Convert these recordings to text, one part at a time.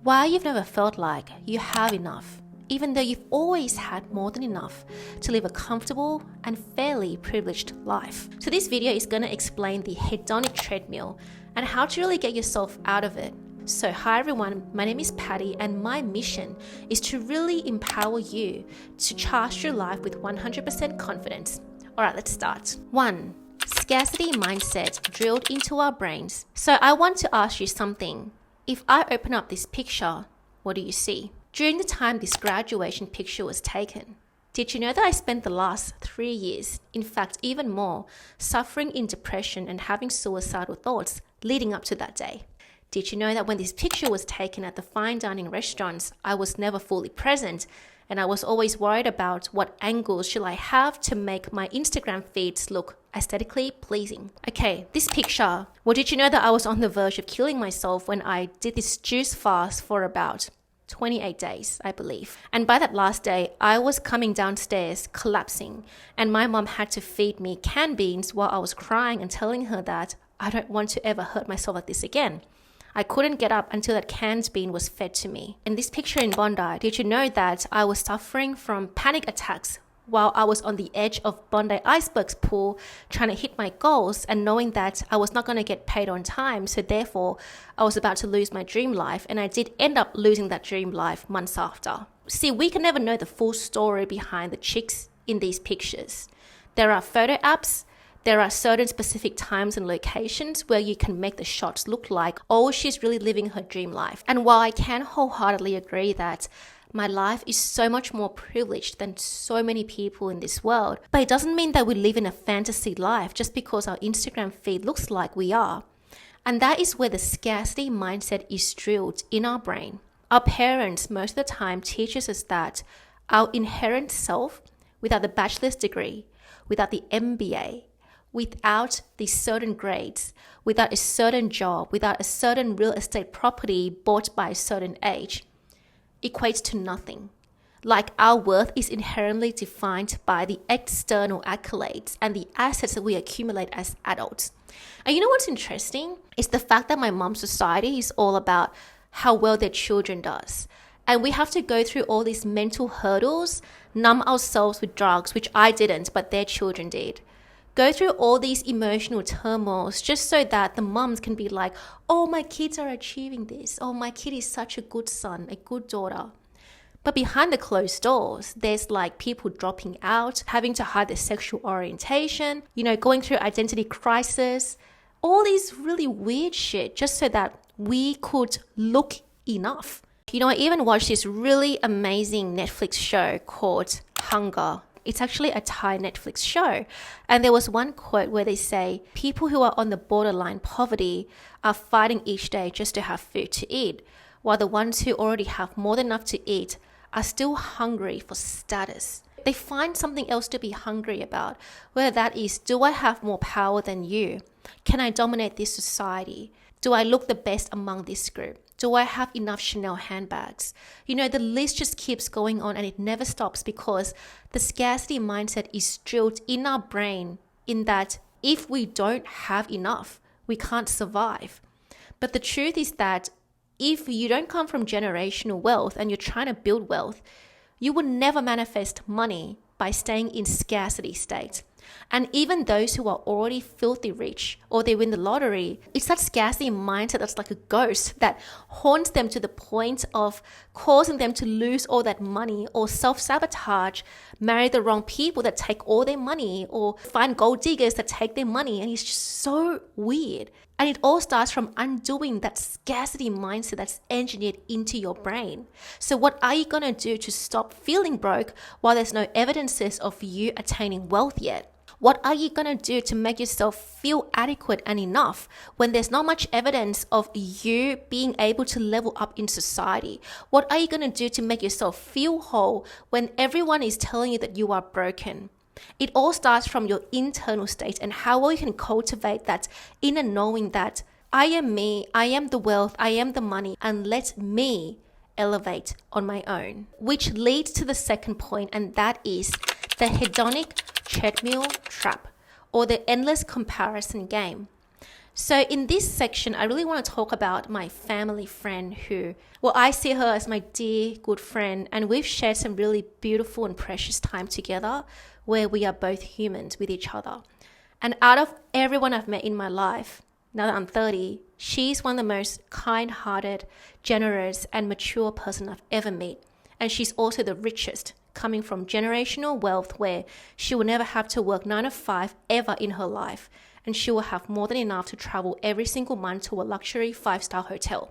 Why you've never felt like you have enough, even though you've always had more than enough to live a comfortable and fairly privileged life. So this video is going to explain the hedonic treadmill and how to really get yourself out of it. So hi everyone, my name is Patty and my mission is to really empower you to charge your life with 100% confidence. Alright, let's start. 1. Scarcity mindset drilled into our brains. So I want to ask you something. If I open up this picture, what do you see? During the time this graduation picture was taken, did you know that I spent the last 3 years, in fact even more, suffering in depression and having suicidal thoughts leading up to that day? Did you know that when this picture was taken at the fine dining restaurants, I was never fully present and I was always worried about what angles should I have to make my Instagram feeds look aesthetically pleasing? Okay, this picture. Well, did you know that I was on the verge of killing myself when I did this juice fast for about 28 days, I believe. And by that last day, I was coming downstairs, collapsing, and my mom had to feed me canned beans while I was crying and telling her that I don't want to ever hurt myself like this again. I couldn't get up until that canned bean was fed to me. In this picture in Bondi, did you know that I was suffering from panic attacks while I was on the edge of Bondi Iceberg's pool trying to hit my goals and knowing that I was not going to get paid on time, so therefore I was about to lose my dream life, and I did end up losing that dream life months after. See, we can never know the full story behind the chicks in these pictures. There are photo apps. There are certain specific times and locations where you can make the shots look like, oh, she's really living her dream life. And while I can wholeheartedly agree that my life is so much more privileged than so many people in this world, but it doesn't mean that we live in a fantasy life just because our Instagram feed looks like we are. And that is where the scarcity mindset is drilled in our brain. Our parents most of the time teach us that our inherent self, without the bachelor's degree, without the MBA, without these certain grades, without a certain job, without a certain real estate property bought by a certain age, equates to nothing. Like our worth is inherently defined by the external accolades and the assets that we accumulate as adults. And you know what's interesting? It's the fact that my mom's society is all about how well their children does. And we have to go through all these mental hurdles, numb ourselves with drugs, which I didn't, but their children did. Go through all these emotional turmoils just so that the mums can be like, oh, my kids are achieving this. Oh, my kid is such a good son, a good daughter. But behind the closed doors, there's like people dropping out, having to hide their sexual orientation, going through identity crisis, all these really weird shit just so that we could look enough. I even watched this really amazing Netflix show called Hunger. It's actually a Thai Netflix show. And there was one quote where they say, people who are on the borderline poverty are fighting each day just to have food to eat, while the ones who already have more than enough to eat are still hungry for status. They find something else to be hungry about, whether that is, do I have more power than you? Can I dominate this society? Do I look the best among this group? Do I have enough Chanel handbags? The list just keeps going on and it never stops because the scarcity mindset is drilled in our brain in that if we don't have enough, we can't survive. But the truth is that if you don't come from generational wealth and you're trying to build wealth, you will never manifest money by staying in scarcity state. And even those who are already filthy rich or they win the lottery, it's that scarcity mindset that's like a ghost that haunts them to the point of causing them to lose all that money or self-sabotage, marry the wrong people that take all their money or find gold diggers that take their money. And it's just so weird. And it all starts from undoing that scarcity mindset that's engineered into your brain. So what are you going to do to stop feeling broke while there's no evidences of you attaining wealth yet? What are you going to do to make yourself feel adequate and enough when there's not much evidence of you being able to level up in society? What are you going to do to make yourself feel whole when everyone is telling you that you are broken? It all starts from your internal state and how well you can cultivate that inner knowing that I am me, I am the wealth, I am the money, and let me elevate on my own. Which leads to the second point, and that is the hedonic treadmill trap, or the endless comparison game. So in this section, I really want to talk about my family friend who, well, I see her as my dear, good friend, and we've shared some really beautiful and precious time together where we are both humans with each other. And out of everyone I've met in my life, now that I'm 30, she's one of the most kind-hearted, generous, and mature person I've ever met. And she's also the richest, coming from generational wealth where she will never have to work 9 to 5 ever in her life. And she will have more than enough to travel every single month to a luxury 5-star hotel.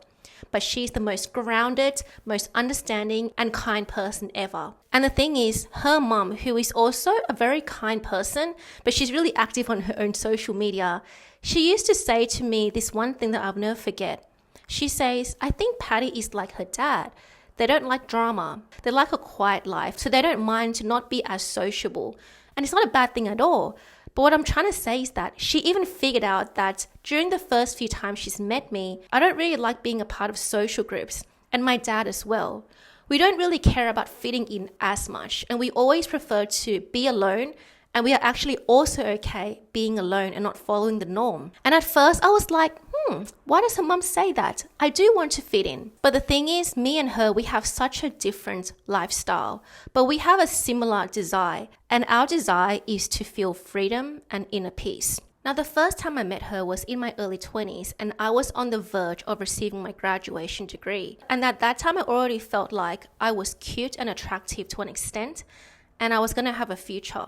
But she's the most grounded, most understanding and kind person ever. And the thing is, her mum, who is also a very kind person, but she's really active on her own social media, she used to say to me this one thing that I'll never forget. She says, I think Patty is like her dad. They don't like drama. They like a quiet life, so they don't mind to not be as sociable. And it's not a bad thing at all. But what I'm trying to say is that she even figured out that during the first few times she's met me, I don't really like being a part of social groups, and my dad as well. We don't really care about fitting in as much, and we always prefer to be alone, and we are actually also okay being alone and not following the norm. And at first I was like, why does her mum say that? I do want to fit in. But the thing is, me and her, we have such a different lifestyle, but we have a similar desire. And our desire is to feel freedom and inner peace. Now, the first time I met her was in my early 20s, and I was on the verge of receiving my graduation degree. And at that time, I already felt like I was cute and attractive to an extent, and I was going to have a future.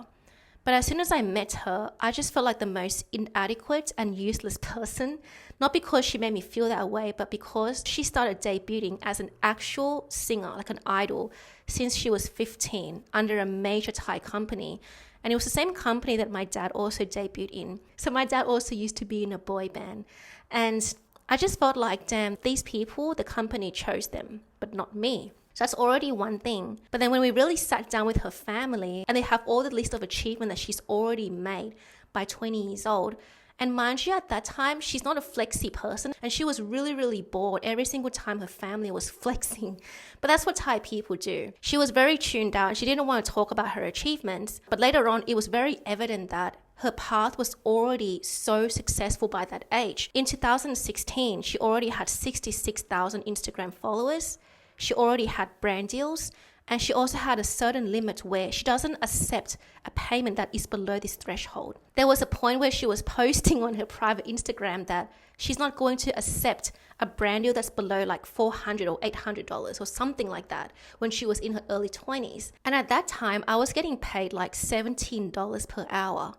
But as soon as I met her, I just felt like the most inadequate and useless person, not because she made me feel that way, but because she started debuting as an actual singer, like an idol, since she was 15 under a major Thai company. And it was the same company that my dad also debuted in. So my dad also used to be in a boy band. And I just felt like, damn, these people, the company chose them, but not me. So that's already one thing. But then when we really sat down with her family and they have all the list of achievements that she's already made by 20 years old. And mind you, at that time, she's not a flexy person. And she was really, really bored every single time her family was flexing. But that's what Thai people do. She was very tuned out. She didn't want to talk about her achievements. But later on, it was very evident that her path was already so successful by that age. In 2016, she already had 66,000 Instagram followers. She already had brand deals, and she also had a certain limit where she doesn't accept a payment that is below this threshold. There was a point where she was posting on her private Instagram that she's not going to accept a brand deal that's below like $400 or $800 or something like that when she was in her early 20s. And at that time, I was getting paid like $17 per hour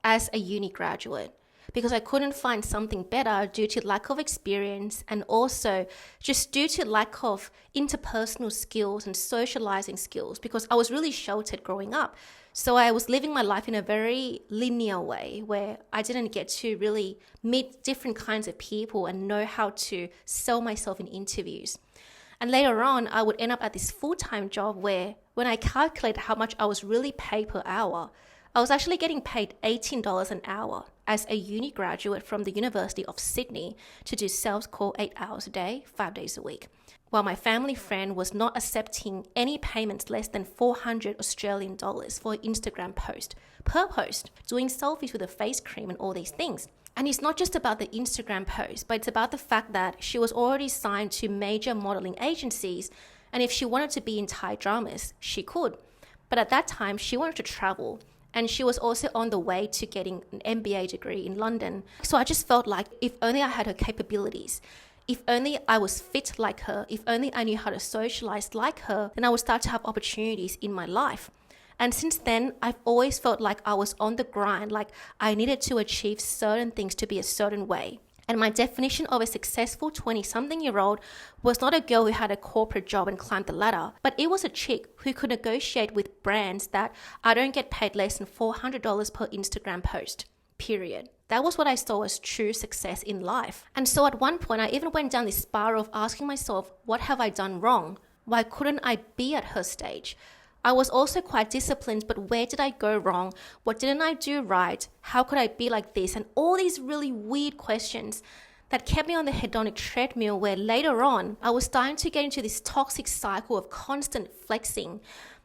as a uni graduate, because I couldn't find something better due to lack of experience and also just due to lack of interpersonal skills and socializing skills, because I was really sheltered growing up. So I was living my life in a very linear way where I didn't get to really meet different kinds of people and know how to sell myself in interviews. And later on, I would end up at this full-time job where when I calculated how much I was really paid per hour, I was actually getting paid $18 an hour as a uni graduate from the University of Sydney to do sales call 8 hours a day, 5 days a week. While my family friend was not accepting any payments less than 400 Australian dollars for an Instagram post, per post, doing selfies with a face cream and all these things. And it's not just about the Instagram post, but it's about the fact that she was already signed to major modeling agencies, and if she wanted to be in Thai dramas, she could. But at that time, she wanted to travel. And she was also on the way to getting an MBA degree in London. So I just felt like if only I had her capabilities, if only I was fit like her, if only I knew how to socialize like her, then I would start to have opportunities in my life. And since then, I've always felt like I was on the grind, like I needed to achieve certain things to be a certain way. And my definition of a successful 20-something-year-old was not a girl who had a corporate job and climbed the ladder, but it was a chick who could negotiate with brands that I don't get paid less than $400 per Instagram post, period. That was what I saw as true success in life. And so at one point, I even went down this spiral of asking myself, what have I done wrong? Why couldn't I be at her stage? I was also quite disciplined, but where did I go wrong? What didn't I do right? How could I be like this? And all these really weird questions that kept me on the hedonic treadmill, where later on, I was starting to get into this toxic cycle of constant flexing,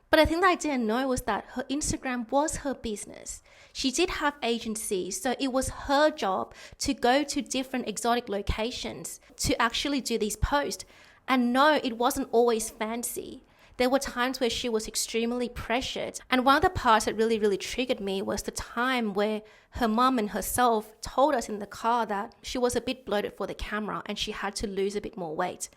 But the thing that I didn't know was that her Instagram was her business. She did have agencies, so it was her job to go to different exotic locations to actually do these posts. And no, it wasn't always fancy. There were times where she was extremely pressured. And one of the parts that really triggered me was the time where her mum and herself told us in the car that she was a bit bloated for the camera and she had to lose a bit more weight.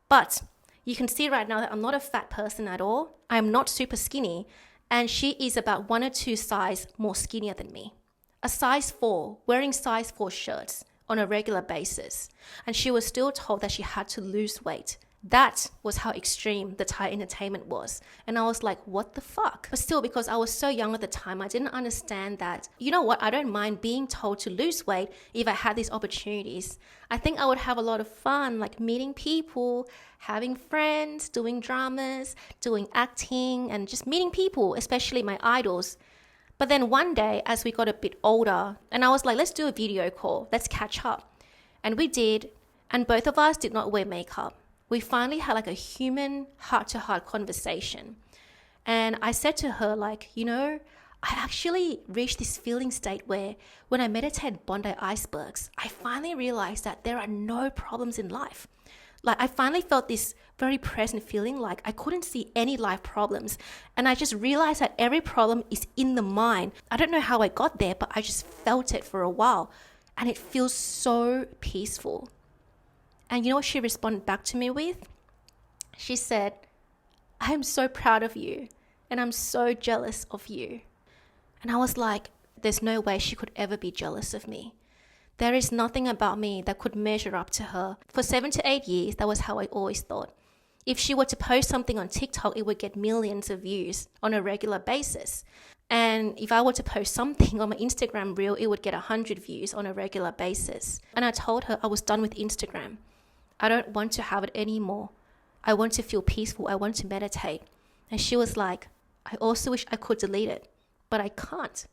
But you can see right now that I'm not a fat person at all. I'm not super skinny. And she is about 1 or 2 sizes more skinnier than me. A size 4, wearing size 4 shirts on a regular basis. And she was still told that she had to lose weight. That was how extreme the Thai entertainment was. And I was like, what the fuck? But still, because I was so young at the time, I didn't understand that, you know what, I don't mind being told to lose weight if I had these opportunities. I think I would have a lot of fun, like meeting people, having friends, doing dramas, doing acting, and just meeting people, especially my idols. But then one day, as we got a bit older, and I was like, let's do a video call, let's catch up. And we did, and both of us did not wear makeup. We finally had like a human heart-to-heart conversation. And I said to her, like, you know, I actually reached this feeling state where when I meditate Bondi icebergs, I finally realized that there are no problems in life. Like, I finally felt this very present feeling like I couldn't see any life problems. And I just realized that every problem is in the mind. I don't know how I got there, but I just felt it for a while. And it feels so peaceful. And you know what she responded back to me with? She said, I am so proud of you and I'm so jealous of you. And I was like, there's no way she could ever be jealous of me. There is nothing about me that could measure up to her. For 7 to 8 years, that was how I always thought. If she were to post something on TikTok, it would get millions of views on a regular basis. And if I were to post something on my Instagram reel, it would get 100 views on a regular basis. And I told her I was done with Instagram. I don't want to have it anymore. I want to feel peaceful. I want to meditate. And she was like, I also wish I could delete it, but I can't.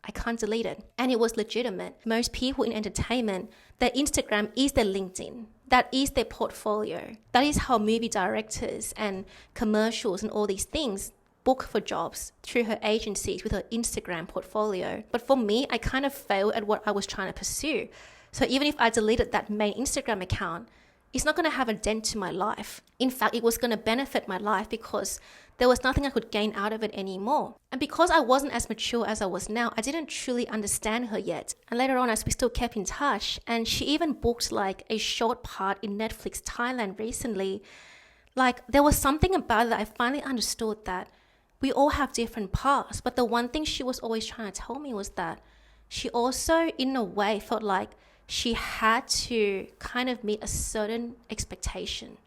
I can't delete it. And it was legitimate. Most people in entertainment, their Instagram is their LinkedIn. That is their portfolio. That is how movie directors and commercials and all these things book for jobs through her agencies with her Instagram portfolio. But for me, I kind of failed at what I was trying to pursue. So even if I deleted that main Instagram account, it's not going to have a dent to my life. In fact, it was going to benefit my life because there was nothing I could gain out of it anymore. And because I wasn't as mature as I was now, I didn't truly understand her yet. And later on, as we still kept in touch, and she even booked like a short part in Netflix Thailand recently, like there was something about it that I finally understood that we all have different paths. But the one thing she was always trying to tell me was that she also, in a way, felt like she had to kind of meet a certain expectation.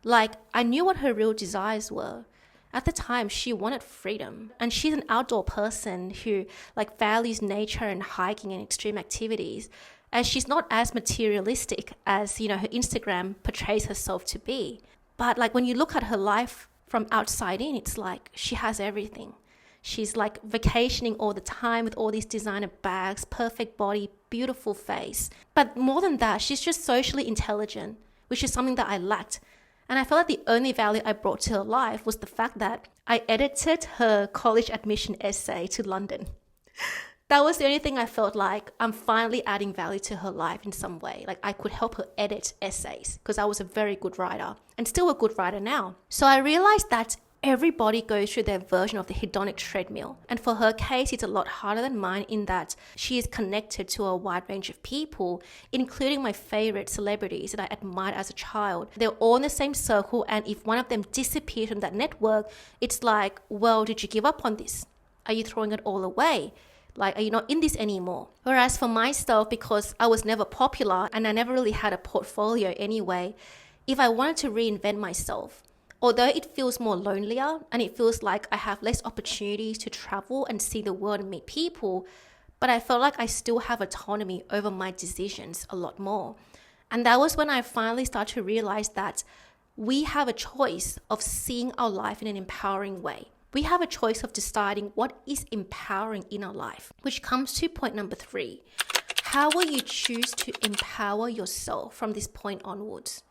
Like, I knew what her real desires were. At the time, she wanted freedom. And she's an outdoor person who like values nature and hiking and extreme activities. And she's not as materialistic as, you know, her Instagram portrays herself to be. But like when you look at her life from outside in, it's like she has everything. She's like vacationing all the time with all these designer bags, perfect body, beautiful face. But more than that, she's just socially intelligent, which is something that I lacked. And I felt like the only value I brought to her life was the fact that I edited her college admission essay to London. That was the only thing I felt like I'm finally adding value to her life in some way. Like I could help her edit essays because I was a very good writer and still a good writer now. So I realized that everybody goes through their version of the hedonic treadmill. And for her case, it's a lot harder than mine in that she is connected to a wide range of people, including my favorite celebrities that I admired as a child. They're all in the same circle. And if one of them disappears from that network, it's like, well, did you give up on this? Are you throwing it all away? Like, are you not in this anymore? Whereas for myself, because I was never popular and I never really had a portfolio anyway, if I wanted to reinvent myself, although it feels more lonelier and it feels like I have less opportunities to travel and see the world and meet people, but I felt like I still have autonomy over my decisions a lot more. And that was when I finally started to realize that we have a choice of seeing our life in an empowering way. We have a choice of deciding what is empowering in our life, which comes to point number 3. How will you choose to empower yourself from this point onwards?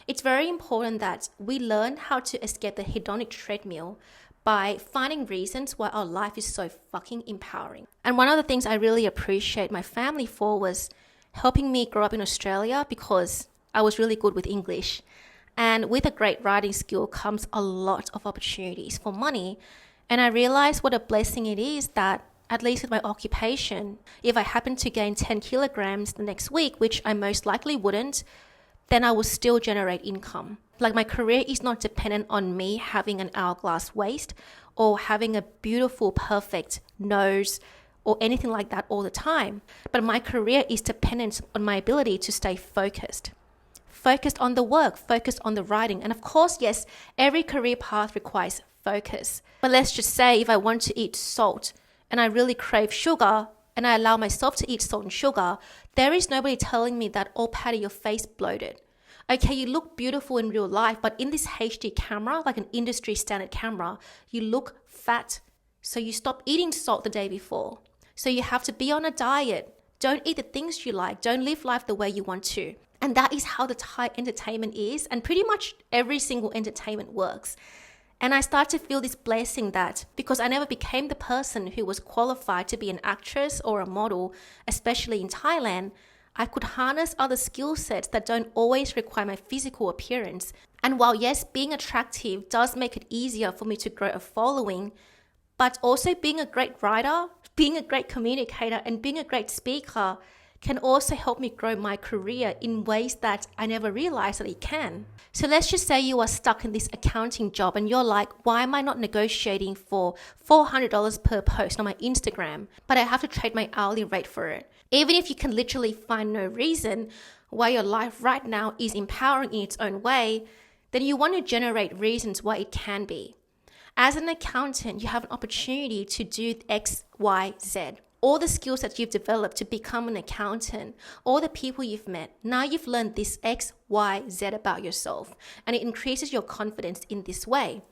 It's very important that we learn how to escape the hedonic treadmill by finding reasons why our life is so fucking empowering. And one of the things I really appreciate my family for was helping me grow up in Australia, because I was really good with English. And with a great writing skill comes a lot of opportunities for money. And I realized what a blessing it is that, at least with my occupation, if I happen to gain 10 kilograms the next week, which I most likely wouldn't, then I will still generate income. Like, my career is not dependent on me having an hourglass waist or having a beautiful, perfect nose or anything like that all the time. But my career is dependent on my ability to stay focused. Focused on the work, focused on the writing. And of course, yes, every career path requires focus. But let's just say if I want to eat salt and I really crave sugar and I allow myself to eat salt and sugar, there is nobody telling me that, oh, Patty, your face bloated. Okay, you look beautiful in real life, but in this HD camera, like an industry standard camera, you look fat. So you stop eating salt the day before. So you have to be on a diet. Don't eat the things you like. Don't live life the way you want to. And that is how the Thai entertainment is. And pretty much every single entertainment works. And I start to feel this blessing that, because I never became the person who was qualified to be an actress or a model, especially in Thailand, I could harness other skill sets that don't always require my physical appearance. And while yes, being attractive does make it easier for me to grow a following, but also being a great writer, being a great communicator, and being a great speaker can also help me grow my career in ways that I never realized that it can. So let's just say you are stuck in this accounting job and you're like, why am I not negotiating for $400 per post on my Instagram, but I have to trade my hourly rate for it? Even if you can literally find no reason why your life right now is empowering in its own way, then you want to generate reasons why it can be. As an accountant, you have an opportunity to do X, Y, Z. All the skills that you've developed to become an accountant, all the people you've met, now you've learned this X, Y, Z about yourself, and it increases your confidence in this way.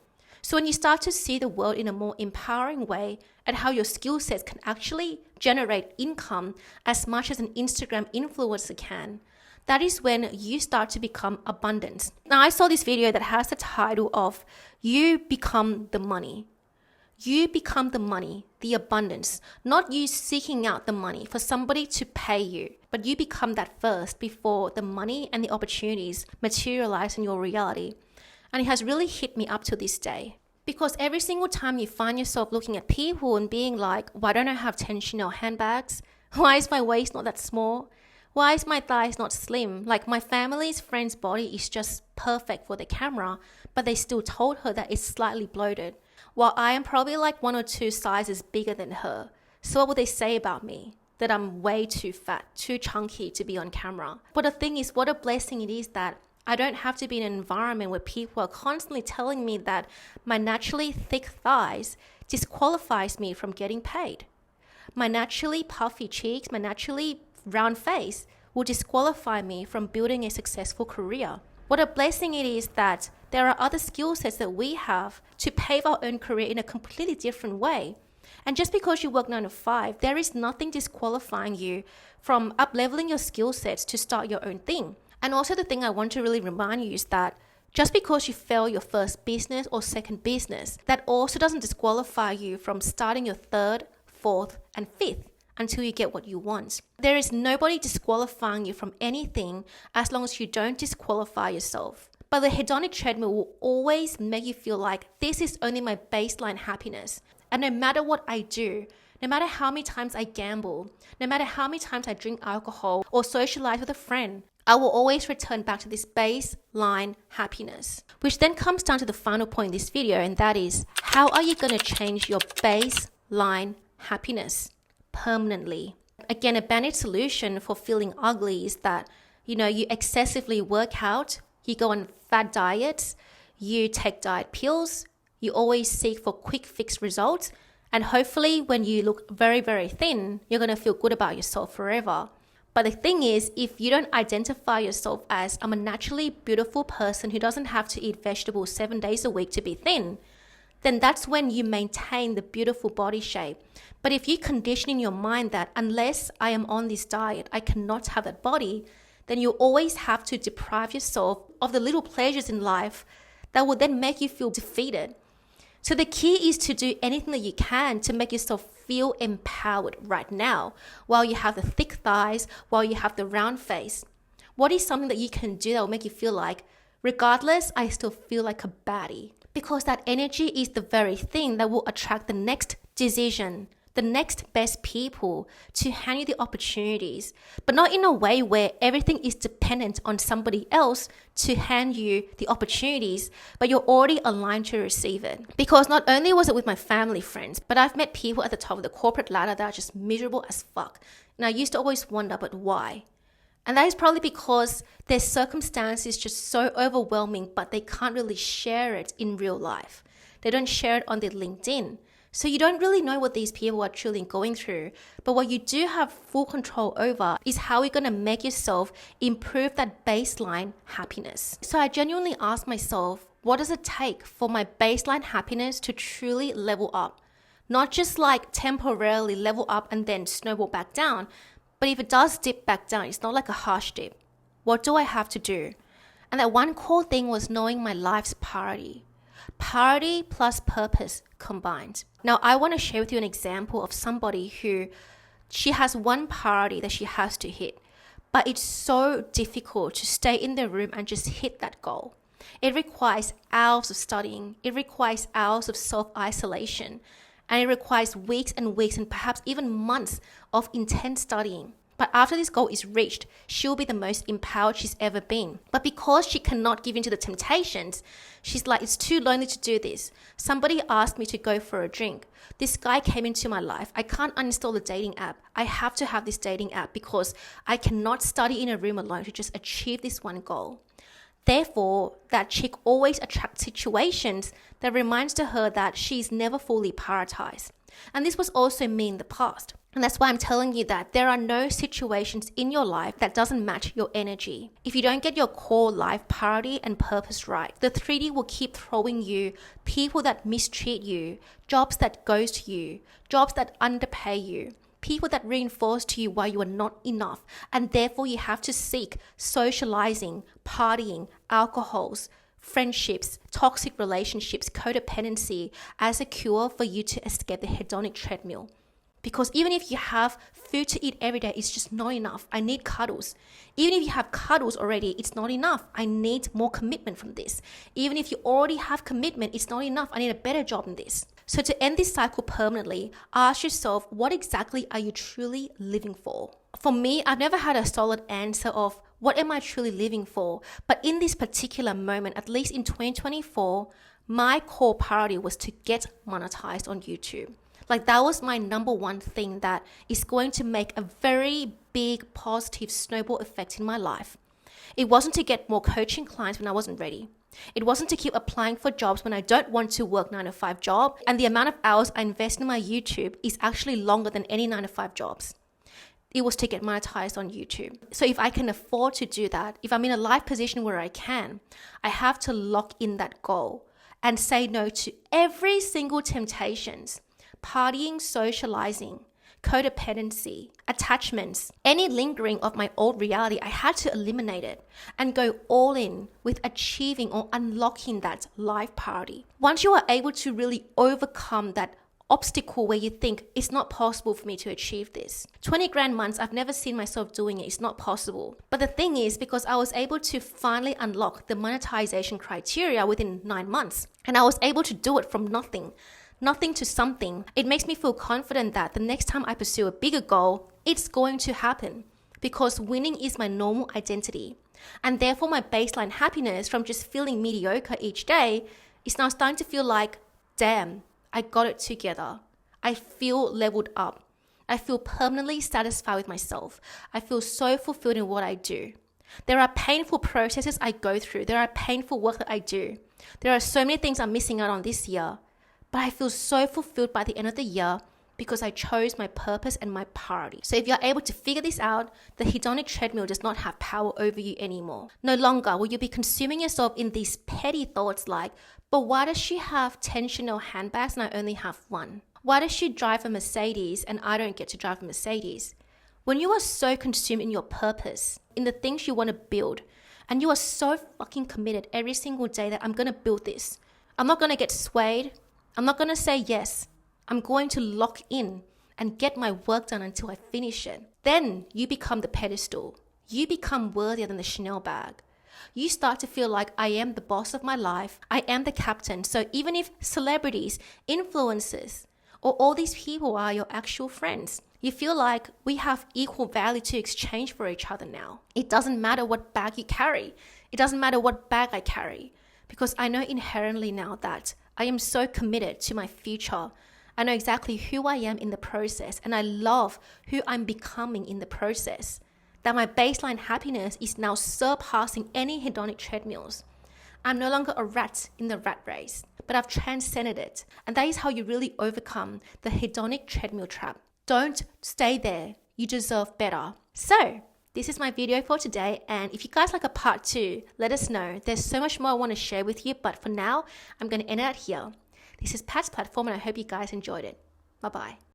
So when you start to see the world in a more empowering way and how your skill sets can actually generate income as much as an Instagram influencer can, that is when you start to become abundant. Now, I saw this video that has the title of You Become the Money. You become the money, the abundance, not you seeking out the money for somebody to pay you, but you become that first before the money and the opportunities materialize in your reality. And it has really hit me up to this day. Because every single time you find yourself looking at people and being like, why don't I have 10 Chanel handbags? Why is my waist not that small? Why is my thighs not slim? Like, my family's friend's body is just perfect for the camera, but they still told her that it's slightly bloated, while I am probably like 1 or 2 sizes bigger than her. So what would they say about me? That I'm way too fat, too chunky to be on camera. But the thing is, what a blessing it is that I don't have to be in an environment where people are constantly telling me that my naturally thick thighs disqualifies me from getting paid. My naturally puffy cheeks, my naturally round face will disqualify me from building a successful career. What a blessing it is that there are other skill sets that we have to pave our own career in a completely different way. And just because you work 9 to 5, there is nothing disqualifying you from up-leveling your skill sets to start your own thing. And also the thing I want to really remind you is that just because you fail your first business or second business, that also doesn't disqualify you from starting your 3rd, 4th, and 5th until you get what you want. There is nobody disqualifying you from anything as long as you don't disqualify yourself. But the hedonic treadmill will always make you feel like this is only my baseline happiness. And no matter what I do, no matter how many times I gamble, no matter how many times I drink alcohol or socialize with a friend, I will always return back to this baseline happiness. Which then comes down to the final point in this video, and that is, how are you going to change your baseline happiness permanently? Again, a bandit solution for feeling ugly is that, you excessively work out, you go on fad diets, you take diet pills, you always seek for quick fix results, and hopefully when you look very, very thin, you're going to feel good about yourself forever. But the thing is, if you don't identify yourself as, I'm a naturally beautiful person who doesn't have to eat vegetables 7 days a week to be thin, then that's when you maintain the beautiful body shape. But if you condition in your mind that unless I am on this diet, I cannot have that body, then you always have to deprive yourself of the little pleasures in life that will then make you feel defeated. So the key is to do anything that you can to make yourself feel empowered right now, while you have the thick thighs, while you have the round face. What is something that you can do that will make you feel like, regardless, I still feel like a baddie? Because that energy is the very thing that will attract the next decision, the next best people to hand you the opportunities, but not in a way where everything is dependent on somebody else to hand you the opportunities, but you're already aligned to receive it. Because not only was it with my family friends, but I've met people at the top of the corporate ladder that are just miserable as fuck. And I used to always wonder, but why? And that is probably because their circumstances just so overwhelming, but they can't really share it in real life. They don't share it on their LinkedIn. So you don't really know what these people are truly going through. But what you do have full control over is how you're going to make yourself improve that baseline happiness. So I genuinely ask myself, what does it take for my baseline happiness to truly level up? Not just like temporarily level up and then snowball back down. But if it does dip back down, it's not like a harsh dip. What do I have to do? And that one core thing was knowing my life's priority. Priority plus purpose combined. Now, I want to share with you an example of somebody who she has one priority that she has to hit, but it's so difficult to stay in the room and just hit that goal. It requires hours of studying. It requires hours of self-isolation. And it requires weeks and weeks and perhaps even months of intense studying. But after this goal is reached, she'll be the most empowered she's ever been. But because she cannot give in to the temptations, she's like, it's too lonely to do this. Somebody asked me to go for a drink. This guy came into my life. I can't uninstall the dating app. I have to have this dating app because I cannot study in a room alone to just achieve this one goal. Therefore, that chick always attracts situations that reminds to her that she's never fully prioritized. And this was also me in the past. And that's why I'm telling you that there are no situations in your life that doesn't match your energy. If you don't get your core life priority and purpose right, the 3D will keep throwing you people that mistreat you, jobs that ghost you, jobs that underpay you, people that reinforce to you why you are not enough. And therefore you have to seek socializing, partying, alcohols, friendships, toxic relationships, codependency as a cure for you to escape the hedonic treadmill. Because even if you have food to eat every day, it's just not enough. I need cuddles. Even if you have cuddles already, it's not enough. I need more commitment from this. Even if you already have commitment, it's not enough. I need a better job than this. So to end this cycle permanently, ask yourself, what exactly are you truly living for? For me, I've never had a solid answer of what am I truly living for? But in this particular moment, at least in 2024, my core priority was to get monetized on YouTube. Like that was my number one thing that is going to make a very big positive snowball effect in my life. It wasn't to get more coaching clients when I wasn't ready. It wasn't to keep applying for jobs when I don't want to work 9-to-5 job. And the amount of hours I invest in my YouTube is actually longer than any 9-to-5 jobs. It was to get monetized on YouTube. So if I can afford to do that, if I'm in a life position where I can, I have to lock in that goal and say no to every single temptations. Partying, socializing, codependency, attachments, any lingering of my old reality, I had to eliminate it and go all in with achieving or unlocking that life priority. Once you are able to really overcome that obstacle where you think it's not possible for me to achieve this. 20 grand months, I've never seen myself doing it. It's not possible. But the thing is, because I was able to finally unlock the monetization criteria within 9 months, and I was able to do it from nothing to something, it makes me feel confident that the next time I pursue a bigger goal, it's going to happen because winning is my normal identity. And therefore my baseline happiness from just feeling mediocre each day is now starting to feel like, damn, I got it together. I feel leveled up. I feel permanently satisfied with myself. I feel so fulfilled in what I do. There are painful processes I go through. There are painful work that I do. There are so many things I'm missing out on this year. But I feel so fulfilled by the end of the year because I chose my purpose and my priority. So if you're able to figure this out, the hedonic treadmill does not have power over you anymore. No longer will you be consuming yourself in these petty thoughts like, but why does she have 10 Chanel handbags and I only have one? Why does she drive a Mercedes and I don't get to drive a Mercedes? When you are so consumed in your purpose, in the things you want to build, and you are so fucking committed every single day that I'm going to build this. I'm not going to get swayed. I'm not going to say yes. I'm going to lock in and get my work done until I finish it. Then you become the pedestal. You become worthier than the Chanel bag. You start to feel like I am the boss of my life. I am the captain. So even if celebrities, influencers, or all these people are your actual friends, you feel like we have equal value to exchange for each other now. It doesn't matter what bag you carry. It doesn't matter what bag I carry, because I know inherently now that I am so committed to my future. I know exactly who I am in the process, and I love who I'm becoming in the process. That my baseline happiness is now surpassing any hedonic treadmills. I'm no longer a rat in the rat race, but I've transcended it. And that is how you really overcome the hedonic treadmill trap. Don't stay there. You deserve better. So, this is my video for today. And if you guys like a part 2, let us know. There's so much more I want to share with you. But for now, I'm going to end it out here. This is Pat's platform, and I hope you guys enjoyed it. Bye-bye.